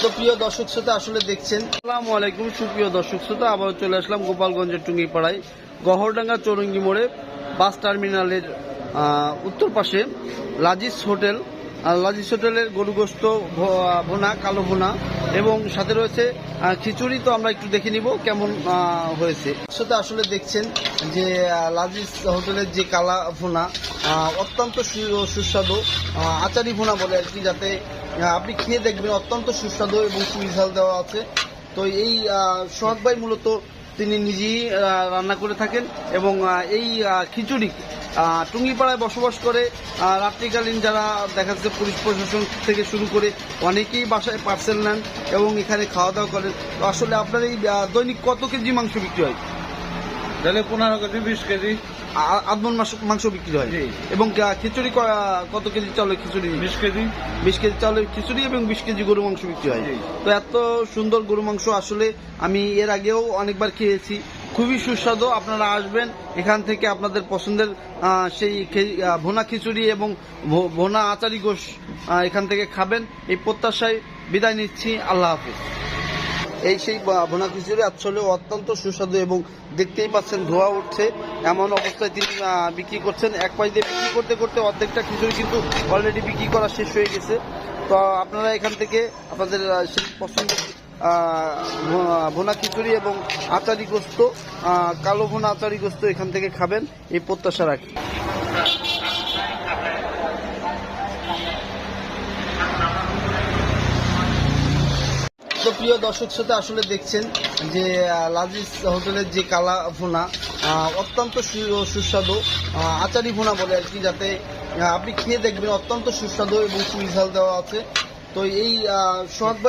তো প্রিয় দর্শক শ্রোতা আসলে দেখছেন, আসসালামু আলাইকুম সুপ্রিয় দর্শক শ্রোতা, আবার চলে আসলাম গোপালগঞ্জের টুঙ্গিপাড়ায় গহরডাঙ্গা চৌরঙ্গি মোড়ে বাস টার্মিনালের উত্তর পাশে লাজিজ হোটেল। লাজিজ হোটেলের গরুগোস্ত ভুনা, কালো ভুনা এবং সাথে রয়েছে খিচুড়ি। তো আমরা একটু দেখে নিব কেমন হয়েছে। সাথে আসলে দেখছেন যে লাজিজ হোটেলের যে কালা ভুনা অত্যন্ত সুস্বাদু, আচারি ভুনা বলে আর কি, যাতে আপনি খেয়ে দেখবেন অত্যন্ত সুস্বাদু এবং সুইঝাল দেওয়া আছে। তো এই সোহাগ ভাই মূলত তিনি নিজেই রান্না করে থাকেন এবং এই খিচুড়ি টুঙ্গিপাড়ায় বসবাস করে রাত্রিকালীন যারা দেখা যাচ্ছে পুলিশ প্রশাসন থেকে শুরু করে অনেকেই বাসায় পার্সেল নেন এবং এখানে খাওয়া দাওয়া করেন। তো আসলে আপনার এই দৈনিক কত কেজি মাংস বিক্রি হয়? তাহলে 15 কেজি 20 কেজি আদমন মাংস বিক্রি হয় এবং খিচুড়ি কত কেজি চাউলের খিচুড়ি? 20 কেজি 20 কেজি চাউলের খিচুড়ি এবং 20 কেজি গরু মাংস বিক্রি হয়। তো এত সুন্দর গরু মাংস আসলে আমি এর আগেও অনেকবার খেয়েছি, খুবই সুস্বাদু। আপনারা আসবেন এখান থেকে আপনাদের পছন্দের সেই ভুনা খিচুড়ি এবং ভুনা আচারি গোশ এখান থেকে খাবেন, এই প্রত্যাশায় বিদায় নিচ্ছি। আল্লাহ হাফিজ। এই সেই ভুনা খিচুড়ি আসলে অত্যন্ত সুস্বাদু এবং দেখতেই পাচ্ছেন ধোয়া উঠছে, এমন অবস্থায় তিনি বিক্রি করছেন। এক পাশ দিয়ে বিক্রি করতে করতে অর্ধেকটা খিচুড়ি কিন্তু অলরেডি বিক্রি করা শেষ হয়ে গেছে। তো আপনারা এখান থেকে আপনাদের সেই পছন্দের ভুনা খিচুড়ি এবং আচারি গোস্ত, কালো ভুনা আচারি গোস্ত এখান থেকে খাবেন, এই প্রত্যাশা রাখি। তো প্রিয় দর্শক শ্রোতা আসলে দেখছেন যে লাজিজ হোটেলের যে কালা ভুনা অত্যন্ত সুস্বাদু, আচারি ভুনা বলে আর কি, যাতে আপনি খেয়ে দেখবেন অত্যন্ত সুস্বাদু এবং সুইঝাল দেওয়া আছে। তো এই সোহাগ ভাই